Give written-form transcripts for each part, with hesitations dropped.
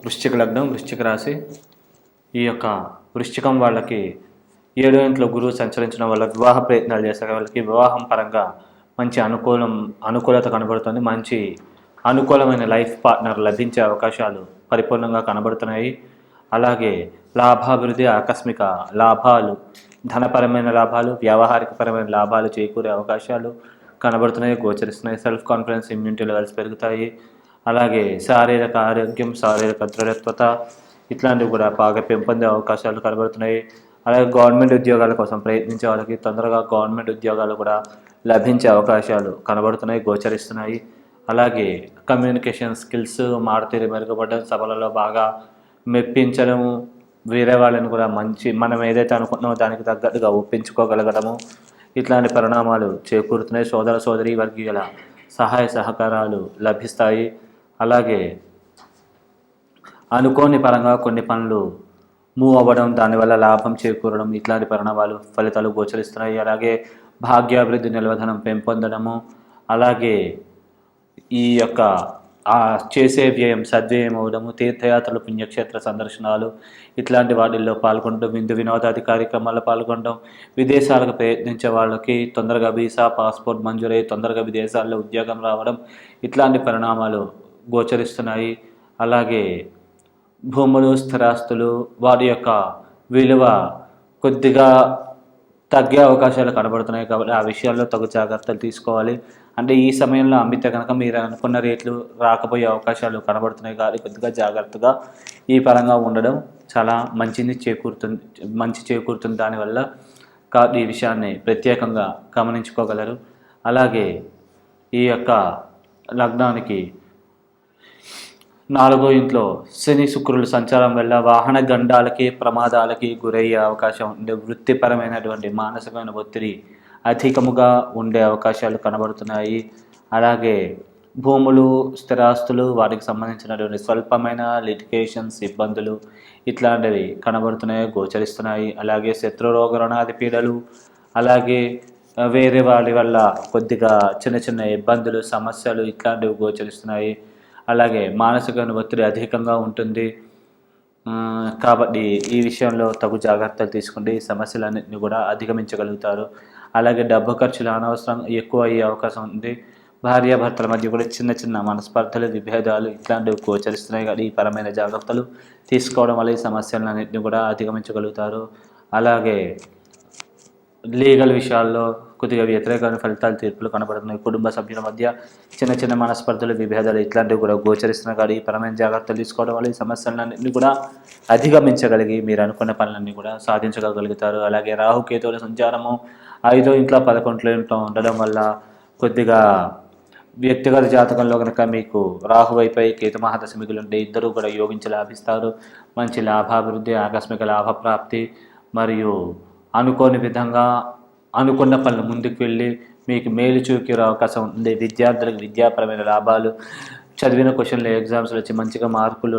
వృశ్చిక లగ్నం, వృశ్చిక రాశి. ఈ యొక్క వృశ్చికం వాళ్ళకి 7వ ఇంట్లో గురువు సంచరించడం వల్ల వివాహ ప్రయత్నాలు చేసే వాళ్ళకి వివాహం పరంగా మంచి అనుకూలత కనబడుతుంది. మంచి అనుకూలమైన లైఫ్ పార్ట్నర్ లభించే అవకాశాలు పరిపూర్ణంగా కనబడుతున్నాయి. అలాగే లాభాభివృద్ధి, ఆకస్మిక లాభాలు, ధనపరమైన లాభాలు, వ్యావహారికపరమైన లాభాలు చేకూరే అవకాశాలు కనబడుతున్నాయి, గోచరిస్తున్నాయి. సెల్ఫ్ కాన్ఫిడెన్స్, ఇమ్యూనిటీ లెవెల్స్ పెరుగుతాయి. అలాగే శారీరక ఆరోగ్యం, శారీరక దృఢత్వత ఇట్లాంటివి కూడా బాగా పెంపొందే అవకాశాలు కనబడుతున్నాయి. అలాగే గవర్నమెంట్ ఉద్యోగాల కోసం ప్రయత్నించే వాళ్ళకి తొందరగా గవర్నమెంట్ ఉద్యోగాలు కూడా లభించే అవకాశాలు కనబడుతున్నాయి, గోచరిస్తున్నాయి. అలాగే కమ్యూనికేషన్ స్కిల్స్ మారుతీరు మెరుగుపడడం, సభలలో బాగా మెప్పించడము, వేరే వాళ్ళని కూడా మనం ఏదైతే అనుకుంటున్నామో దానికి తగ్గట్టుగా ఒప్పించుకోగలగడము, ఇట్లాంటి పరిణామాలు చేకూరుతున్నాయి. సోదర సోదరి వర్గీయుల సహాయ సహకారాలు లభిస్తాయి. అలాగే అనుకోని పరంగా కొన్ని పనులు మూవ్ అవ్వడం, దానివల్ల లాభం చేకూరడం, ఇట్లాంటి పరిణామాలు ఫలితాలు గోచరిస్తున్నాయి. అలాగే భాగ్యాభివృద్ధి, నిల్వధనం పెంపొందడము, అలాగే ఈ యొక్క చేసే వ్యయం సద్వ్యయం అవ్వడము, తీర్థయాత్రలు, పుణ్యక్షేత్ర సందర్శనాలు ఇట్లాంటి వాటిల్లో పాల్గొనడం, విందు వినోదాది కార్యక్రమాల్లో పాల్గొనడం, విదేశాలకు ప్రయత్నించే వాళ్ళకి తొందరగా వీసా, పాస్పోర్ట్ మంజూరై తొందరగా విదేశాల్లో ఉద్యోగం రావడం, ఇట్లాంటి పరిణామాలు గోచరిస్తున్నాయి. అలాగే భూములు, స్థిరాస్తులు వాటి యొక్క విలువ కొద్దిగా తగ్గే అవకాశాలు కనబడుతున్నాయి. కాబట్టి ఆ విషయాల్లో తగు జాగ్రత్తలు తీసుకోవాలి. అంటే ఈ సమయంలో అమ్మితే కనుక మీరు అనుకున్న రేట్లు రాకపోయే అవకాశాలు కనబడుతున్నాయి. కాబట్టి కొద్దిగా జాగ్రత్తగా ఈ పరంగా ఉండడం చాలా మంచి చేకూరుతుంది దానివల్ల. కాబట్టి ఈ విషయాన్ని ప్రత్యేకంగా గమనించుకోగలరు. అలాగే ఈ యొక్క లగ్నానికి 4వ ఇంట్లో శని శుక్రులు సంచారం వల్ల వాహన గండాలకి, ప్రమాదాలకి గురయ్యే అవకాశం ఉండే, వృత్తిపరమైనటువంటి మానసికమైన ఒత్తిడి అధికముగా ఉండే అవకాశాలు కనబడుతున్నాయి. అలాగే భూములు, స్థిరాస్తులు వాటికి సంబంధించినటువంటి స్వల్పమైన లిటిగేషన్స్, ఇబ్బందులు ఇట్లాంటివి కనబడుతున్నాయి, గోచరిస్తున్నాయి. అలాగే శత్రురోగ రుణాది పీడలు, అలాగే వేరే వాళ్ళ వల్ల కొద్దిగా చిన్న చిన్న ఇబ్బందులు, సమస్యలు ఇట్లాంటివి గోచరిస్తున్నాయి. అలాగే మానసిక ఒత్తిడి అధికంగా ఉంటుంది. కాబట్టి ఈ విషయంలో తగు జాగ్రత్తలు తీసుకుంటే ఈ సమస్యలన్నింటినీ కూడా అధిగమించగలుగుతారు. అలాగే డబ్బు ఖర్చులు అనవసరం ఎక్కువ అయ్యే అవకాశం ఉంది. భార్యాభర్తల మధ్య కూడా చిన్న చిన్న మనస్పర్ధలు, విభేదాలు ఇట్లాంటివి గోచరిస్తున్నాయి. కానీ ఈ పరమైన జాగ్రత్తలు తీసుకోవడం వల్ల ఈ సమస్యలన్నింటినీ కూడా అధిగమించగలుగుతారు. అలాగే లీగల్ విషయాల్లో కొద్దిగా వ్యతిరేకమైన ఫలితాలు, తీర్పులు కనబడుతున్నాయి. కుటుంబ సభ్యుల మధ్య చిన్న చిన్న మనస్పర్ధలు, విభేదాలు ఇట్లాంటివి కూడా గోచరిస్తున్నాయి. కానీ ఈ పరమైన జాగ్రత్తలు తీసుకోవడం వల్ల ఈ సమస్యలన్నింటినీ కూడా అధిగమించగలిగి మీరు అనుకున్న పనులన్నీ కూడా సాధించగలుగుతారు. అలాగే రాహుకేతువుల సంచారము 5వ ఇంట్లో 11వ ఇంట్లో ఉండడం వల్ల కొద్దిగా వ్యక్తిగత జాతకంలో కనుక మీకు రాహువైపై కేతు మహాదశ మిగులుంటే ఇద్దరూ కూడా యోగించి లాభిస్తారు. మంచి లాభాభివృద్ధి, ఆకస్మిక లాభప్రాప్తి మరియు అనుకోని విధంగా అనుకున్న పనులు ముందుకు వెళ్ళి మీకు మేలు చూకే అవకాశం ఉంది. విద్యార్థులకు విద్యాపరమైన లాభాలు, చదివిన క్వశ్చన్లు ఎగ్జామ్స్లో వచ్చి మంచిగా మార్కులు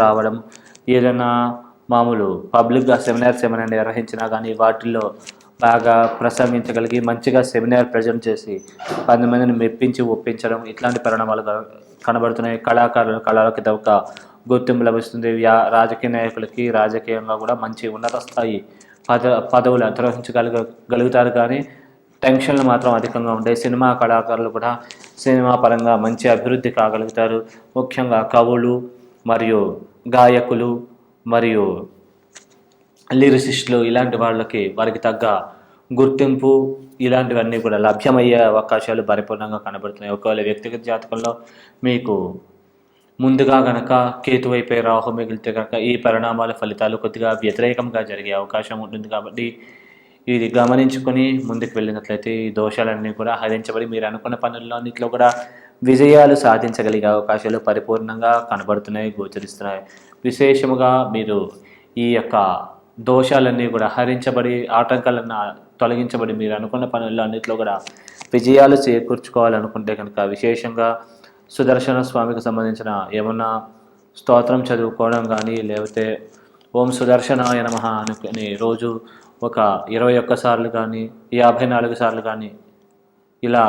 రావడం, ఏదైనా మామూలు పబ్లిక్గా సెమినార్స్ ఏమైనా నిర్వహించినా కానీ వాటిల్లో బాగా ప్రసంగించగలిగి మంచిగా సెమినార్ ప్రజెంట్ చేసి 10 మందిని మెప్పించి ఒప్పించడం, ఇట్లాంటి పరిణామాలు కనబడుతున్నాయి. కళలకి ఒక గుర్తింపు లభిస్తుంది. రాజకీయ నాయకులకి రాజకీయంగా కూడా మంచి ఉన్నత స్థాయి పదవులు అధిరోహించగలుగుతారు. కానీ టెన్షన్లు మాత్రం అధికంగా ఉంటాయి. సినిమా కళాకారులు కూడా సినిమా పరంగా మంచి అభివృద్ధి కాగలుగుతారు. ముఖ్యంగా కవులు మరియు గాయకులు మరియు లిరిసిస్టులు ఇలాంటి వారికి తగ్గ గుర్తింపు ఇలాంటివన్నీ కూడా లభ్యమయ్యే అవకాశాలు పరిపూర్ణంగా కనబడుతున్నాయి. ఒకవేళ వ్యక్తిగత జాతకంలో మీకు ముందుగా కనుక కేతువైపై రాహు మిగిలితే కనుక ఈ పరిణామాల ఫలితాలు కొద్దిగా వ్యతిరేకంగా జరిగే అవకాశం ఉంటుంది. కాబట్టి ఇది గమనించుకొని ముందుకు వెళ్ళినట్లయితే ఈ దోషాలన్నీ కూడా హరించబడి మీరు అనుకున్న పనుల్లో అన్నింటిలో కూడా విజయాలు సాధించగలిగే అవకాశాలు పరిపూర్ణంగా కనబడుతున్నాయి, గోచరిస్తున్నాయి. విశేషముగా మీరు ఈ యొక్క దోషాలన్నీ కూడా హరించబడి, ఆటంకాలన్నీ తొలగించబడి మీరు అనుకున్న పనుల్లో అన్నింటిలో కూడా విజయాలు చేకూర్చుకోవాలనుకుంటే కనుక విశేషంగా సుదర్శన స్వామికి సంబంధించిన ఏమన్నా స్తోత్రం చదువుకోవడం కానీ, లేకపోతే ఓం సుదర్శనాయ నమః అనుకుని రోజు ఒక 21 సార్లు కానీ 54 సార్లు కానీ ఇలా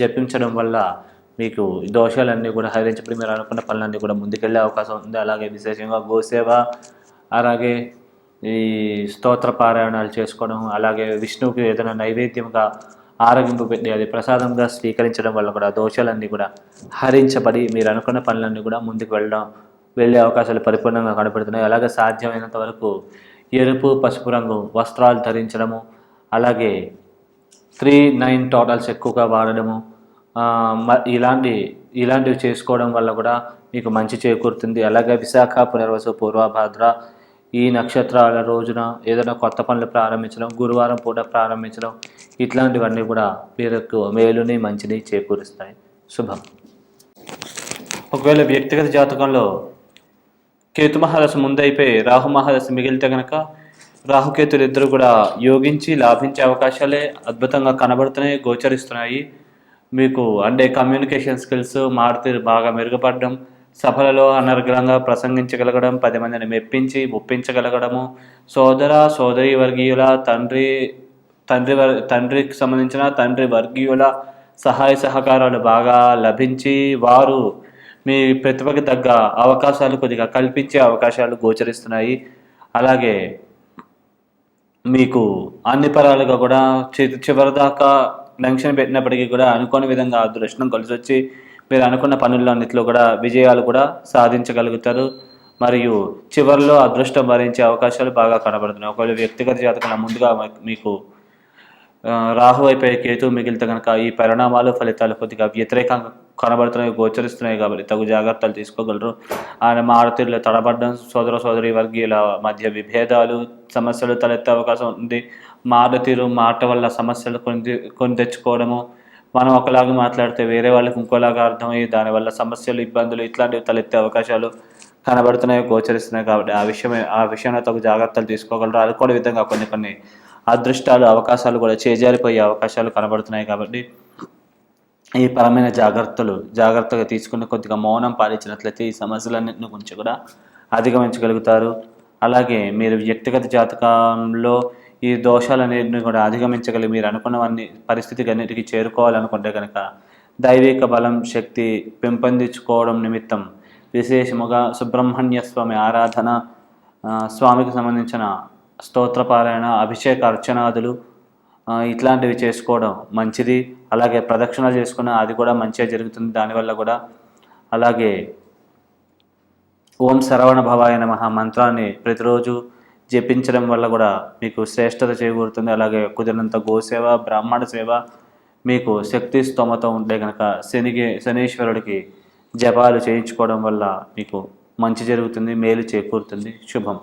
జపించడం వల్ల మీకు ఈ దోషాలన్నీ కూడా హరించబడి మీరు అనుకున్న పనులన్నీ కూడా ముందుకెళ్ళే అవకాశం ఉంది. అలాగే విశేషంగా గోసేవ, అలాగే ఈ స్తోత్ర పారాయణాలు చేసుకోవడం, అలాగే విష్ణువుకి ఏదైనా నైవేద్యంగా ఆరగింపు పెట్టి అది ప్రసాదంగా స్వీకరించడం వల్ల కూడా దోషాలన్నీ కూడా హరించబడి మీరు అనుకున్న పనులన్నీ కూడా ముందుకు వెళ్ళే అవకాశాలు పరిపూర్ణంగా కనపడుతున్నాయి. అలాగే సాధ్యమైనంత వరకు ఎరుపు, పసుపు రంగు వస్త్రాలు ధరించడము, అలాగే 3, 9 టోటల్స్ ఎక్కువగా వాడడము, ఇలాంటివి చేసుకోవడం వల్ల కూడా మీకు మంచి చేకూరుతుంది. అలాగే విశాఖ, పునర్వసు, పూర్వభాద్ర ఈ నక్షత్రాల రోజున ఏదైనా కొత్త పనులు ప్రారంభించడం, గురువారం పూట ప్రారంభించడం, ఇట్లాంటివన్నీ కూడా మీకు మేలుని మంచిని చేకూరుస్తాయి. శుభం. ఒకవేళ వ్యక్తిగత జాతకంలో కేతు మహాదశ ముందైపోయి రాహు మహాదశ మిగిలితే కనుక రాహుకేతులు ఇద్దరు కూడా యోగించి లాభించే అవకాశాలే అద్భుతంగా కనబడుతున్నాయి, గోచరిస్తున్నాయి. మీకు అంటే కమ్యూనికేషన్ స్కిల్స్ మారుతీరు బాగా మెరుగుపడడం, సభలలో అనర్గళంగా ప్రసంగించగలగడం, 10 మందిని మెప్పించి ఒప్పించగలగడము, సోదర సోదరి వర్గీయుల తండ్రికి సంబంధించిన తండ్రి వర్గీయుల సహాయ సహకారాలు బాగా లభించి వారు మీ ప్రతిభకి తగ్గ అవకాశాలు కొద్దిగా కల్పించే అవకాశాలు గోచరిస్తున్నాయి. అలాగే మీకు అన్ని పరాలుగా కూడా చివరిదాకా టెన్షన్ పెట్టినప్పటికీ కూడా అనుకోని విధంగా అదృష్టం కలిసి వచ్చి మీరు అనుకున్న పనులన్నింటిలో కూడా విజయాలు కూడా సాధించగలుగుతారు. మరియు చివరిలో అదృష్టం భరించే అవకాశాలు బాగా కనబడుతున్నాయి. ఒకవేళ వ్యక్తిగత జాతకంలో ముందుగా మీకు రాహు అయిపోయి కేతు మిగిలితే కనుక ఈ పరిణామాలు ఫలితాలు కొద్దిగా వ్యతిరేకంగా కనబడుతున్నాయి, గోచరిస్తున్నాయి. కాబట్టి తగు జాగ్రత్తలు తీసుకోగలరు. ఆయన మారుతీరులో తడబడ్డం, సోదర సోదరి వర్గీయుల మధ్య విభేదాలు, సమస్యలు తలెత్తే అవకాశం ఉంది. మారుతీరు మాట వల్ల సమస్యలు కొని తెచ్చుకోవడము, మనం ఒకలాగా మాట్లాడితే వేరే వాళ్ళకి ఇంకోలాగా అర్థమయ్యి దానివల్ల సమస్యలు, ఇబ్బందులు ఇట్లాంటివి తలెత్తే అవకాశాలు కనబడుతున్నాయి, గోచరిస్తున్నాయి. కాబట్టి ఆ విషయంలో తగు జాగ్రత్తలు తీసుకోగలరు. అనుకోని విధంగా కొన్ని అదృష్టాలు, అవకాశాలు కూడా చేజారిపోయే అవకాశాలు కనబడుతున్నాయి. కాబట్టి ఈ పరమైన జాగ్రత్తగా తీసుకుని కొద్దిగా మౌనం పాటించినట్లయితే ఈ సమస్యలన్నింటిని గురించి కూడా అధిగమించగలుగుతారు. అలాగే మీరు వ్యక్తిగత జాతకంలో ఈ దోషాలన్నింటినీ కూడా అధిగమించగలిగి మీరు అనుకున్నవన్నీ పరిస్థితికి అన్నిటికీ చేరుకోవాలనుకుంటే కనుక దైవిక బలం, శక్తి పెంపొందించుకోవడం నిమిత్తం విశేషముగా సుబ్రహ్మణ్య స్వామి ఆరాధన, స్వామికి సంబంధించిన స్తోత్రపారాయణ, అభిషేక అర్చనాదులు ఇట్లాంటివి చేసుకోవడం మంచిది. అలాగే ప్రదక్షిణలు చేసుకున్న అది కూడా మంచిగా జరుగుతుంది దానివల్ల కూడా. అలాగే ఓం శరవణ భవాయ నమః మంత్రాన్ని ప్రతిరోజు జపించడం వల్ల కూడా మీకు శ్రేష్టత చేకూరుతుంది. అలాగే కుదిరినంత గోసేవ, బ్రాహ్మణ సేవ, మీకు శక్తి స్తోమత ఉంటే కనుక శనీశ్వరుడికి జపాలు చేయించుకోవడం వల్ల మీకు మంచి జరుగుతుంది, మేలు చేకూరుతుంది. శుభం.